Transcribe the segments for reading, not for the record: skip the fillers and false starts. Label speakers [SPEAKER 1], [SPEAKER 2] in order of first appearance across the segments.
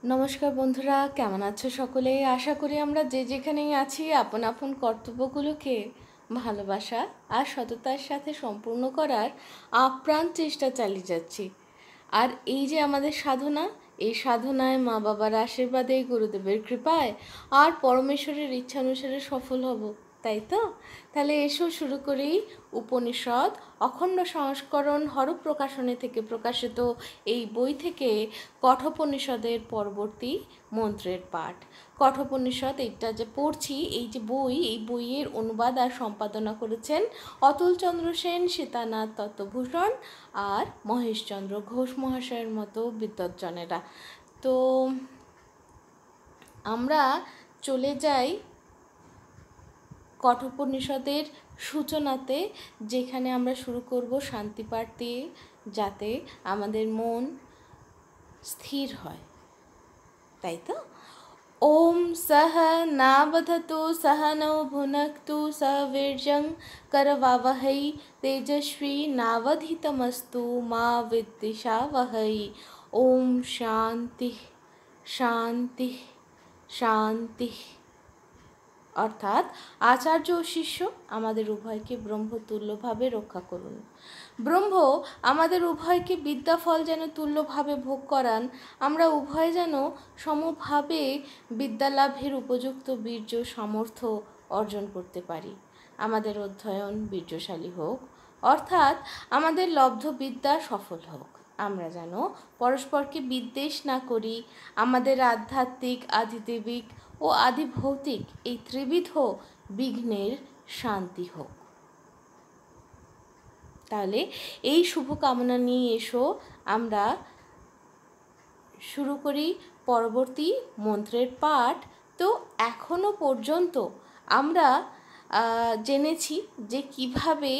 [SPEAKER 1] নমস্কার বন্ধুরা, কেমন আছো সকলে? আশা করি আমরা যে যেখানেই আছি আপন আপন কর্তব্যগুলোকে ভালোবাসা আর সততার সাথে সম্পূর্ণ করার আপ্রাণ চেষ্টা চালিয়ে যাচ্ছি। আর এই যে আমাদের সাধনা, এই সাধনায় মা বাবার আশীর্বাদে, গুরুদেবের কৃপায় আর পরমেশ্বরের ইচ্ছানুসারে সফল হব, তাই তো? তাহলে এসো শুরু করি উপনিষদ অখণ্ড সংস্করণ হর প্রকাশনী থেকে প্রকাশিত এই বই থেকে কঠোপনিষদের পরবর্তী মন্ত্রের পাঠ। কঠোপনিষদ এইটা যে পড়ছি, এই যে বই, এই বইয়ের অনুবাদ আর সম্পাদনা করেছেন অতুলচন্দ্র সেন, সীতানাথ তত্ত্বভূষণ আর মহেশচন্দ্র ঘোষ মহাশয়ের মতো বিদ্বজ্জনেরা। তো আমরা চলে যাই কঠোপনিষদের সূচনাতে, যেখানে আমরা শুরু করব শান্তিপাঠ দিয়ে, যাতে আমাদের মন স্থির হয়, তাই তো? ওম সহ নাবধতু সহনৌ ভুনক্তু সবীর্যং করবাবহৈ তেজস্বী নাবধিতমস্তু মা বিদ্বিষাবহৈ। ওম শান্তি শান্তি শান্তি। অর্থাৎ আচার্য ও শিষ্য আমাদের উভয়কে ব্রহ্মতুল্যভাবে রক্ষা করুন। ব্রহ্ম আমাদের উভয়কে বিদ্যাফল যেন তুল্যভাবে ভোগ করান, আমরা উভয় যেন সমভাবে বিদ্যালাভের উপযুক্ত বীর্য সামর্থ্য অর্জন করতে পারি। আমাদের অধ্যয়ন বীর্যশালী হোক, অর্থাৎ আমাদের লব্ধ বিদ্যা সফল হোক। আমরা যেন পরস্পরকে বিদ্বেষ না করি। আমাদের আধ্যাত্মিক, আধিদেবিক ও আদিভৌতিক এই ত্রিবিধ বিঘ্নের শান্তি হোক। তাহলে এই শুভকামনা নিয়ে এসো আমরা শুরু করি পরবর্তী মন্ত্রের পাঠ। তো এখনো পর্যন্ত আমরা জেনেছি যে কিভাবে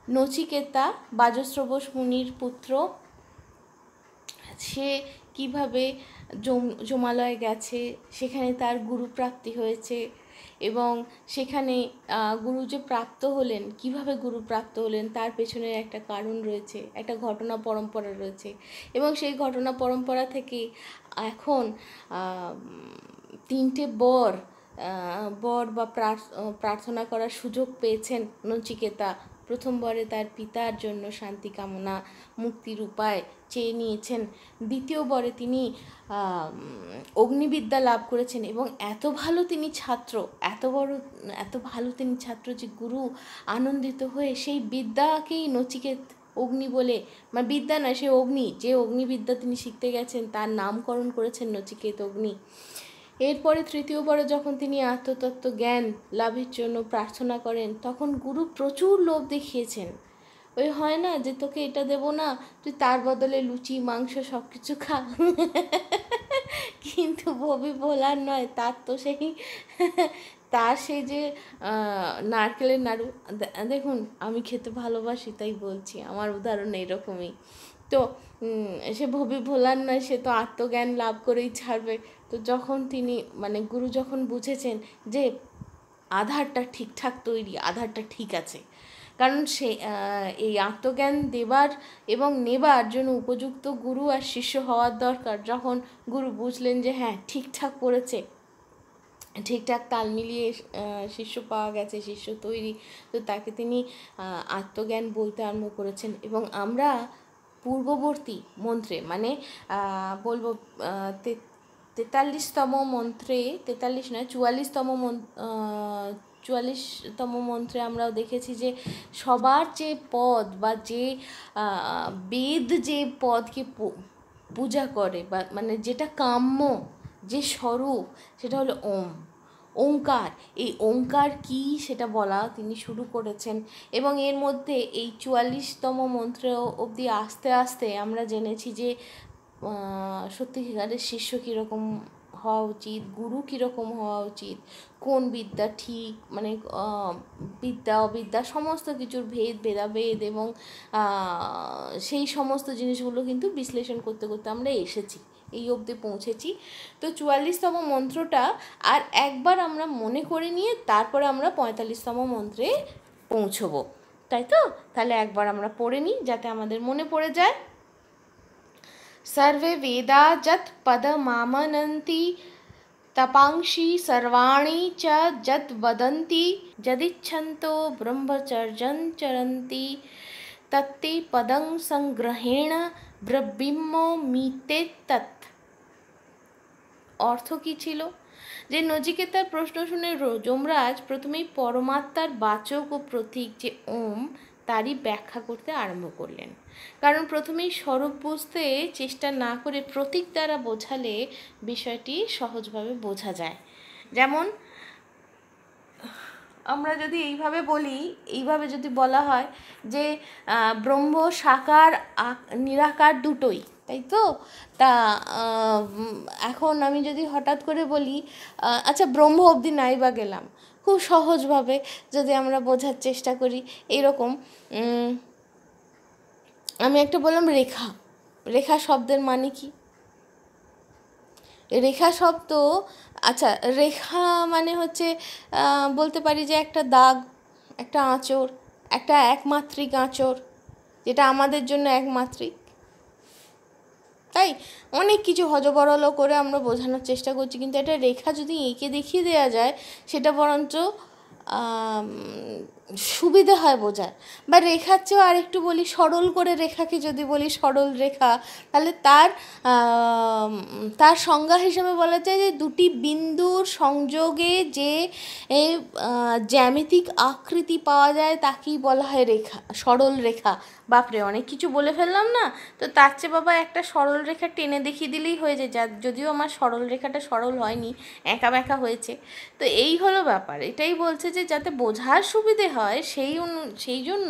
[SPEAKER 1] নচিকেতা বাজশ্রবস মুনির পুত্র, সে কিভাবে যমালয় গেছে, সেখানে তার গুরুপ্রাপ্তি হয়েছে এবং সেখানে গুরু যে প্রাপ্ত হলেন, কিভাবে গুরু প্রাপ্ত হলেন তার পেছনে একটা কারণ রয়েছে, একটা ঘটনা পরম্পরা রয়েছে। এবং সেই ঘটনা পরম্পরা থেকে এখন তিনটে বর বা প্রার্থনা করার সুযোগ পেয়েছেন নচিকেতা। প্রথম বরে তার পিতার জন্য শান্তি কামনা, মুক্তির উপায় চেয়ে নিয়েছেন। দ্বিতীয় বরে তিনি অগ্নিবিদ্যা লাভ করেছেন এবং এত ভালো তিনি ছাত্র, এত ভালো তিনি ছাত্র যে গুরু আনন্দিত হয়ে সেই বিদ্যাকেই নচিকেত অগ্নি বলে, মানে বিদ্যা নয়, সে অগ্নি, যে অগ্নিবিদ্যা তিনি শিখতে গেছেন তার নামকরণ করেছেন নচিকেত অগ্নি। এরপরে তৃতীয়বারে যখন তিনি আত্মতত্ত্ব জ্ঞান লাভের জন্য প্রার্থনা করেন, তখন গুরু প্রচুর লোভ দেখিয়েছেন। ওই হয় না যে তোকে এটা দেবো না, তুই তার বদলে লুচি মাংস সব কিছু খা। কিন্তু ভবি ভোলার নয়, তার সেই যে নারকেলের নাড়ু, দেখুন আমি খেতে ভালোবাসি তাই বলছি, আমার উদাহরণ এইরকমই। তো সে ভবি ভোলার নয়, সে তো আত্মজ্ঞান লাভ করেই ছাড়বে। তো যখন তিনি, মানে গুরু যখন বুঝেছেন যে আধারটা ঠিকঠাক তৈরি, আধারটা ঠিক আছে, কারণ সে এই আত্মজ্ঞান দেবার এবং নেবার জন্য উপযুক্ত গুরু আর শিষ্য হওয়ার দরকার। যখন গুরু বুঝলেন যে হ্যাঁ ঠিকঠাক পড়েছে, ঠিকঠাক তাল মিলিয়ে শিষ্য পাওয়া গেছে, শিষ্য তৈরি, তো তাকে তিনি আত্মজ্ঞান বলতে আরম্ভ করেছেন। এবং আমরা পূর্ববর্তী মন্ত্রে, মানে বলবো 43তম মন্ত্রে, 43 নয় 44তম মন্ত্রে আমরাও দেখেছি যে সবার যে পদ বা যে বেদ যে পদকে পূজা করে, বা মানে যেটা কাম্য, যে স্বরূপ, সেটা হলো ওঙ্কার। এই ওঙ্কার কি সেটা বলা তিনি শুরু করেছেন। এবং এর মধ্যে এই 44তম মন্ত্র অবধি আস্তে আস্তে আমরা জেনেছি যে সত্যিকারের শিষ্য কীরকম হওয়া উচিত, গুরু কীরকম হওয়া উচিত, কোন বিদ্যা ঠিক, মানে বিদ্যা অবিদ্যা সমস্ত কিছুর ভেদাভেদ এবং সেই সমস্ত জিনিসগুলো কিন্তু বিশ্লেষণ করতে করতে আমরা এসেছি, এই অবধি পৌঁছেছি। তো 44তম মন্ত্রটা আর একবার আমরা মনে করে নিয়ে তারপরে আমরা 45তম মন্ত্রে পৌঁছবো, তাই তো? তাহলে একবার আমরা পড়ে নিই যাতে আমাদের মনে পড়ে যায়। सर्वे वेदा जत् पदमामनन्ति तपांसि सर्वाणि च जत् वदन्ति यदिच्छन्तो ब्रह्मचर्यं चरन्ति तत्ते पदं संग्रहेण ব্রহ্মিম্মো মিতে তৎ। অর্থ কী ছিল? যে নচিকেতার প্রশ্ন শুনে যমরাজ প্রথমেই পরমাত্মার বাচক ও প্রতীক যে ওম তারই ব্যাখ্যা করতে আরম্ভ করলেন। কারণ প্রথমেই স্বরূপ বুঝতে চেষ্টা না করে প্রতীক দ্বারা বোঝালে বিষয়টি সহজভাবে বোঝা যায়। যেমন আমরা যদি এইভাবে বলি, এইভাবে যদি বলা হয় যে ব্রহ্ম সাকার নিরাকার দুটোই, তাই তো? তা এখন আমি যদি হঠাৎ করে বলি আচ্ছা ব্রহ্ম অবধি নাই বা গেলাম, খুব সহজভাবে যদি আমরা বোঝার চেষ্টা করি, এইরকম আমি একটা বললাম রেখা। রেখা শব্দের মানে কি? রেখা শব্দ, আচ্ছা রেখা মানে হচ্ছে বলতে পারি যে একটা দাগ, একটা আঁচড়, একটা একমাত্রিক আঁচড়, যেটা আমাদের জন্য একমাত্রিক। তাই অনেক কিছু হজবরল করে আমরা বোঝানোর চেষ্টা করছি, কিন্তু একটা রেখা যদি এঁকে দেখিয়ে দেওয়া যায় সেটা বরঞ্চ সুবিধে হয় বোঝার। বা রেখার চেয়েও আরেকটু বলি, সরল করে রেখাকে যদি বলি সরল রেখা, তাহলে তার সংজ্ঞা হিসেবে বলা যায় যে দুটি বিন্দুর সংযোগে যে জ্যামিতিক আকৃতি পাওয়া যায় তাকেই বলা হয় রেখা, সরল রেখা। বাপরে অনেক কিছু বলে ফেললাম না? তো তার চেয়ে বাবা একটা সরল রেখা টেনে দেখিয়ে দিলেই হয়ে যায়, যদিও আমার সরল রেখাটা সরল হয়নি, একা ব্যাকা হয়েছে। তো এই হলো ব্যাপার। এটাই বলছে যে যাতে বোঝার সুবিধে হয় সেই জন্য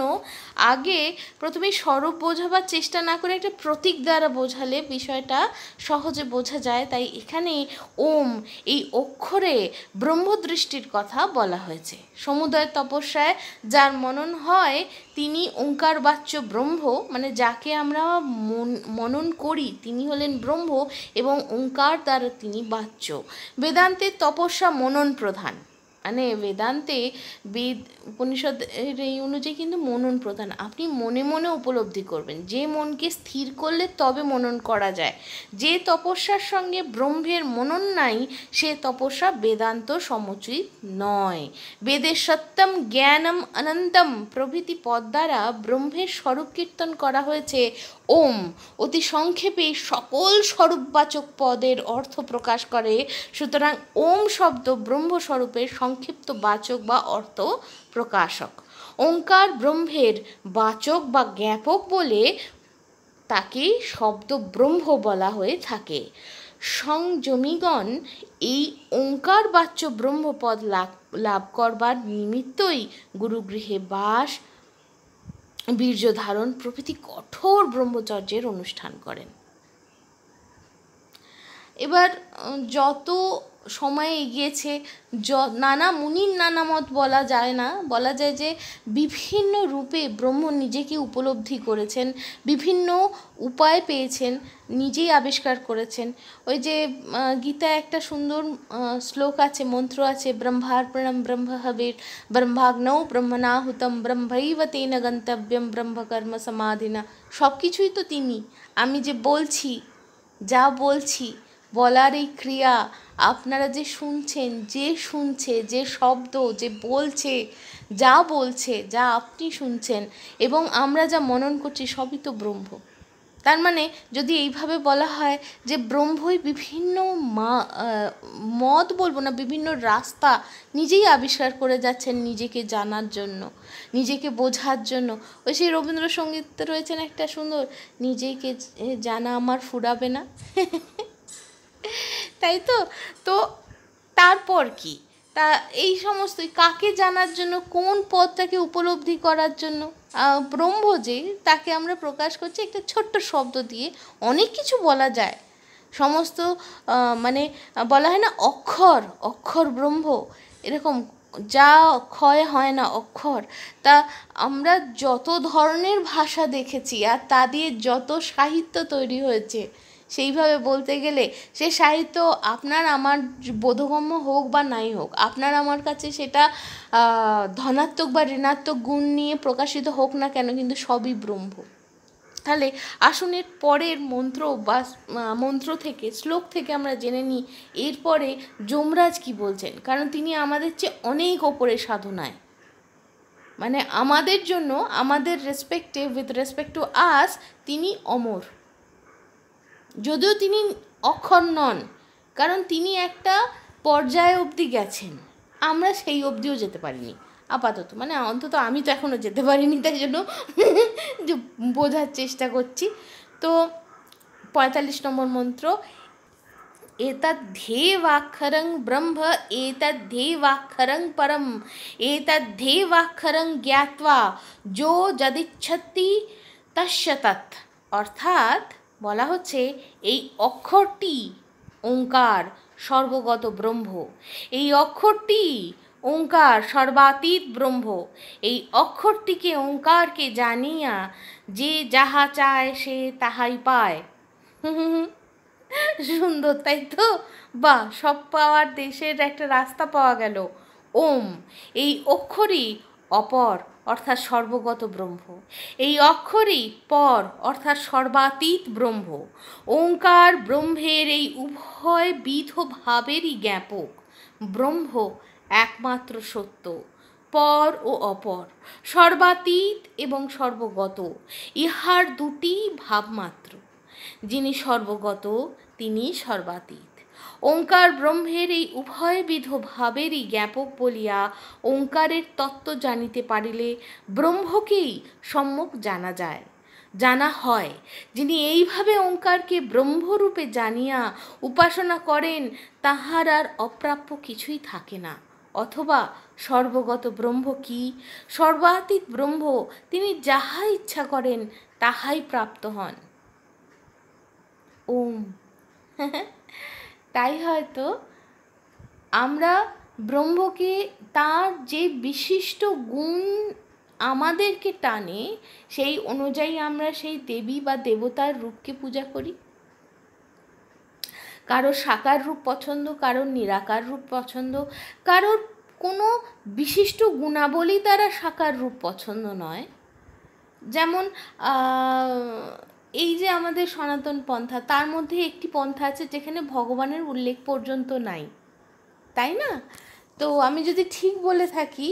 [SPEAKER 1] আগে প্রথমেই স্বরূপ বোঝাবার চেষ্টা না করে একটা প্রতীক দ্বারা বোঝালে বিষয়টা সহজে বোঝা যায়। তাই এখানে ওম এই অক্ষরে ব্রহ্মদৃষ্টির কথা বলা হয়েছে। সমুদয় তপস্যায় যার মনন হয় তিনি ওঙ্কারবাচ্য ব্রহ্ম, মানে যাকে আমরা মনন করি তিনি হলেন ব্রহ্ম এবং ওঙ্কার দ্বারা তিনি বাচ্য। বেদান্তের তপস্যা মনন প্রধান, মানে বেদান্তে উপনিষদের এই অনুযায়ী কিন্তু মনন প্রধান। আপনি মনে মনে উপলব্ধি করবেন, যে মনকে স্থির করলে তবে মনন করা যায়। যে তপস্যার সঙ্গে ব্রহ্মের মনন নাই সে তপস্যা বেদান্ত সমুচিত নয়। বেদের সত্যম জ্ঞানম অনন্তম প্রভৃতি পদ দ্বারা ব্রহ্মের স্বরূপ কীর্তন করা হয়েছে ওম। অতি সংক্ষেপে সকল স্বরূপবাচক পদের অর্থ প্রকাশ করে। সুতরাং ওম শব্দ ব্রহ্মস্বরূপের সংক্ষিপ্ত বাচক বা অর্থ প্রকাশক। ওঙ্কার ব্রহ্মের বাচক বা জ্ঞাপক বলে তাকে শব্দ ব্রহ্ম বলা হয়ে থাকে। সংযমীগণ এই ওঙ্কার বাচ্য ব্রহ্মপদ লাভ করবার নিমিত্তই গুরুগৃহে বাস, বীর্য ধারণ প্রভৃতি কঠোর ব্রহ্মচর্যের অনুষ্ঠান করেন। এবার যত সময় এগিয়েছে নানা মুনির নানা মত বলা যায় না, বলা যায় যে বিভিন্ন রূপে ব্রহ্ম নিজেকে উপলব্ধি করেছেন, বিভিন্ন উপায় পেয়েছেন, নিজেই আবিষ্কার করেছেন। ওই যে গীতায় একটা সুন্দর শ্লোক আছে, মন্ত্র আছে, ব্রহ্মার্পণম ব্রহ্মহবির ব্রহ্মাগ্নৌ ব্রহ্মণাহুতম ব্রহ্মৈব তেন গন্তব্যম ব্রহ্মকর্ম সমাধিনা। সব কিছুই তো তিনি। আমি যে বলছি, যা বলছি, বলার এই ক্রিয়া, আপনারা যে শুনছেন, যে শব্দ, যে বলছে, যা আপনি শুনছেন এবং আমরা যা মনন করছি সবই তো ব্রহ্ম। তার মানে যদি এইভাবে বলা হয় যে ব্রহ্মই বিভিন্ন মত বলবো না, বিভিন্ন রাস্তা নিজেই আবিষ্কার করে যাচ্ছেন নিজেকে জানার জন্য, নিজেকে বোঝার জন্য। ওই সেই রবীন্দ্রসঙ্গীতে রয়েছেন একটা সুন্দর, নিজেকে জানা আমার ফুরাবে না। তাই তো? তো তারপর কি? তা এই সমস্তই কাকে জানার জন্য, কোন পদটাকে উপলব্ধি করার জন্য? ব্রহ্ম যে, তাকে আমরা প্রকাশ করছি একটা ছোট্ট শব্দ দিয়ে। অনেক কিছু বলা যায়, সমস্ত মানে বলা হয় না অক্ষর ব্রহ্ম, এরকম যা ক্ষয় হয় না অক্ষর। তা আমরা যত ধরনের ভাষা দেখেছি আর তা দিয়ে যত সাহিত্য তৈরি হয়েছে, সেইভাবে বলতে গেলে সে সাহিত্য আপনার আমার বোধগম্য হোক বা নাই হোক, আপনার আমার কাছে সেটা ধনাত্মক বা ঋণাত্মক গুণ নিয়ে প্রকাশিত হোক না কেন, কিন্তু সবই ব্রহ্ম। তাহলে আসুন এর পরের মন্ত্র বা মন্ত্র থেকে, শ্লোক থেকে আমরা জেনে নিই এরপরে যমরাজ কি বলছেন, কারণ তিনি আমাদের চেয়ে অনেক ওপরে সাধনায়, মানে আমাদের জন্য, আমাদের রেসপেক্টে, উইথ রেসপেক্ট টু আস তিনি অমর, যদিও তিনি অক্ষর নন, কারণ তিনি একটা পর্যায় অবধি গেছেন, আমরা সেই অবধিও যেতে পারিনি আপাতত, মানে অন্তত আমি তো এখনও যেতে পারিনি, তাই জন্য বোঝার চেষ্টা করছি। তো 45 নম্বর মন্ত্র, एतद्धेवाक्षरं ब्रह्म एतद्धेवाक्षरं परम एतद्धेवाक्षरं ज्ञात्वा जो যদিচ্ছতি তস্য তৎ। অর্থাৎ বলা হচ্ছে এই অক্ষরটি ওঙ্কার, সর্বগত ব্রহ্ম, এই অক্ষরটি ওঙ্কার, সর্বাতীত ব্রহ্ম, এই অক্ষরটিকে ওঙ্কারকে জানিয়া যে যাহা চায় সে তাহাই পায়। সুন্দর তাই তো? বা সব পাওয়ার দেশের একটা রাস্তা পাওয়া গেল। ওম, এই অক্ষরই অপর অর্থাৎ সর্বগত ব্রহ্ম, এই অক্ষরই পর অর্থাৎ সর্বাতীত ব্রহ্ম। ওঙ্কার ব্রহ্মের এই উভয় বিধ ভাবেরই জ্ঞাপক। ব্রহ্ম একমাত্র সত্য, পর ও অপর, সর্বাতীত এবং সর্বগত, ইহার দুটি ভাবমাত্র। যিনি সর্বগত তিনি সর্বাতীত। ওঙ্কার ব্রহ্মের এই উভয়বিধ ভাবেরই জ্ঞাপক বলিয়া ওঙ্কারের তত্ত্ব জানিতে পারিলে ব্রহ্মকেই সম্যক জানা যায়, জানা হয়। যিনি এইভাবে ওঙ্কারকে ব্রহ্মরূপে জানিয়া উপাসনা করেন তাহার আর অপ্রাপ্য কিছুই থাকে না। অথবা সর্বগত ব্রহ্ম কি, সর্বাতীত ব্রহ্ম, তিনি যাহা ইচ্ছা করেন তাহাই প্রাপ্ত হন। ওম। তাই হয়তো আমরা ব্রহ্মকে, তার যে বিশিষ্ট গুণ আমাদেরকে টানে, সেই অনুযায়ী আমরা সেই দেবী বা দেবতার রূপকে পূজা করি। কারোর সাকার রূপ পছন্দ, কারোর নিরাকার রূপ পছন্দ, কারোর কোনো বিশিষ্ট গুণাবলী দ্বারা সাকার রূপ পছন্দ নয়। যেমন এই যে আমাদের সনাতন পন্থা, তার মধ্যে একটি পন্থা আছে যেখানে ভগবানের উল্লেখ পর্যন্ত নাই, তাই না? তো আমি যদি ঠিক বলে থাকি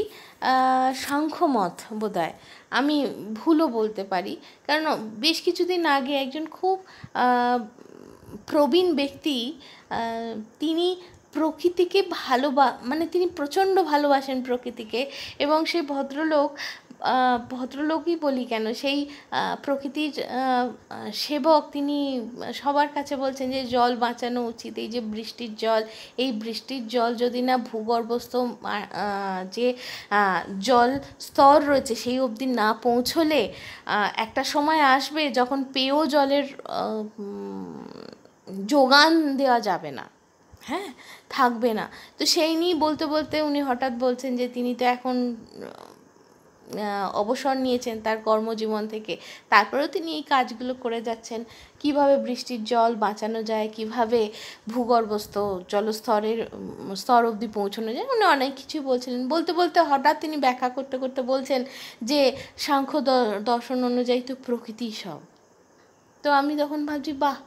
[SPEAKER 1] সাংখ্যমত বোধহয়, আমি ভুলও বলতে পারি, কারণ বেশ কিছুদিন আগে একজন খুব প্রবীণ ব্যক্তি, তিনি প্রকৃতিকে মানে তিনি প্রচণ্ড ভালোবাসেন প্রকৃতিকে, এবং সেই ভদ্রলোকই বলি কেন, সেই প্রকৃতির সেবক, তিনি সবার কাছে বলছেন যে জল বাঁচানো উচিত। এই যে বৃষ্টির জল, এই বৃষ্টির জল যদি না ভূগর্ভস্থ যে জল স্তর রয়েছে সেই অবধি না পৌঁছলে একটা সময় আসবে যখন পেয় জলের যোগান দেওয়া যাবে না, হ্যাঁ, থাকবে না। তো সেই নিয়ে বলতে বলতে উনি হঠাৎ বলছেন যে তিনি তো এখন অবসর নিয়েছেন তার কর্মজীবন থেকে, তারপরেও তিনি এই কাজগুলো করে যাচ্ছেন, কিভাবে বৃষ্টির জল বাঁচানো যায়, কিভাবে ভূগর্ভস্থ জলস্তরের স্তর অবধি পৌঁছানো যায়, উনি অনেক কিছুই বলছিলেন। বলতে বলতে হঠাৎ তিনি ব্যাখ্যা করতে করতে বলছেন যে সাংখ্য দর্শন অনুযায়ী তো প্রকৃতি সব। তো আমি তখন ভাবছি, বাহ,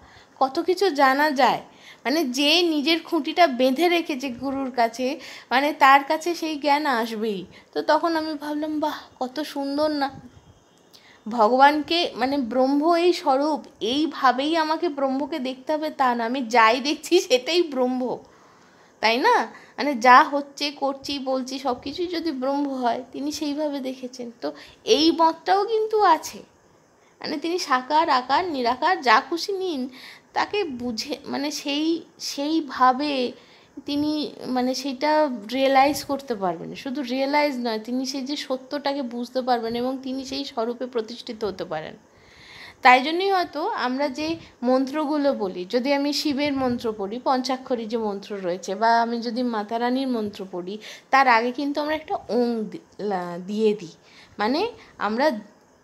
[SPEAKER 1] কত কিছু জানা যায়, মানে যে নিজের খুঁটিটা বেঁধে রেখেছে গুরুর কাছে, মানে তার কাছে সেই জ্ঞান আসবেই। তো তখন আমি ভাবলাম, বাহ, কত সুন্দর না ভগবানকে, মানে ব্রহ্ম এই স্বরূপ, এইভাবেই আমাকে ব্রহ্মকে দেখতে হবে তা না, আমি যাই দেখছি সেটাই ব্রহ্ম, তাই না? মানে যা হচ্ছে, করছি, বলছি, সব কিছুই যদি ব্রহ্ম হয়, তিনি সেইভাবে দেখেছেন। তো এই মতটাও কিন্তু আছে, মানে তিনি সাকার, আকার, নিরাকার যা খুশি নিন, তাকে বুঝে, মানে সেইভাবে তিনি মানে সেইটা রিয়েলাইজ করতে পারবেন। শুধু রিয়েলাইজ নয়, তিনি সেই যে সত্যটাকে বুঝতে পারবেন এবং তিনি সেই স্বরূপে প্রতিষ্ঠিত হতে পারেন। তাই জন্যই হয়তো আমরা যে মন্ত্রগুলো বলি, যদি আমি শিবের মন্ত্র পড়ি, পঞ্চাক্ষরী যে মন্ত্র রয়েছে, বা আমি যদি মাতা রানীর মন্ত্র পড়ি, তার আগে কিন্তু আমরা একটা ওং দিয়ে দিই। মানে আমরা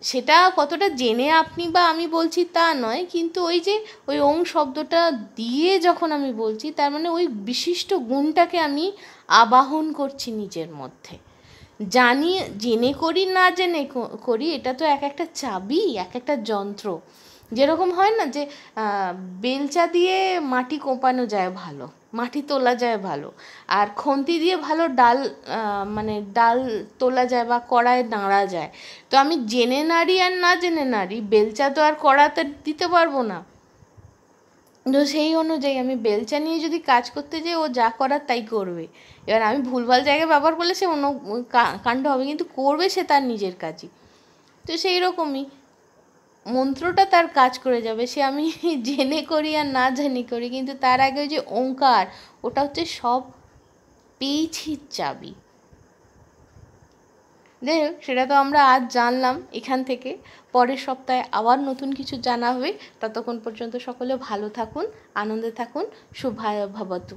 [SPEAKER 1] সেটা কতটা জেনে আপনি বা আমি বলছি তা নয়, কিন্তু ওই ওং শব্দটা দিয়ে যখন আমি বলছি, তার মানে ওই বিশিষ্ট গুণটাকে আমি আবাহন করছি নিজের মধ্যে। জানি, জেনে করি না জেনে করি, এটা তো এক একটা চাবি, এক একটা যন্ত্র। যেরকম হয় না যে বেলচা দিয়ে মাটি কোপানো যায় ভালো, মাটি তোলা যায় ভালো, আর খন্তি দিয়ে ভালো ডাল মানে ডাল তোলা যায় বা কড়ায় নাড়া যায়। তো আমি জেনে নাড়ি আর না জেনে নাড়ি, বেলচা তো আর কড়াতে দিতে পারবো না। তো সেই অনুযায়ী আমি বেলচা নিয়ে যদি কাজ করতে যাই, ও যা করার তাই করবে। এবার আমি ভুলভাল জায়গায় ব্যবহার করলে সে অন্য কাণ্ড হবে, কিন্তু করবে সে তার নিজের কাজই। তো সেই রকমই মন্ত্রটা তার কাজ করে যাবে, সে আমি জেনে করি আর না জেনে করি, কিন্তু তার আগে ওই যে ওঙ্কার, ওটা হচ্ছে সব পেয়েছির চাবি। যাই হোক, সেটা তো আমরা আজ জানলাম এখান থেকে। পরের সপ্তাহে আবার নতুন কিছু জানা হবে। ততক্ষণ পর্যন্ত সকলে ভালো থাকুন, আনন্দে থাকুন। শুভায় ভবতু।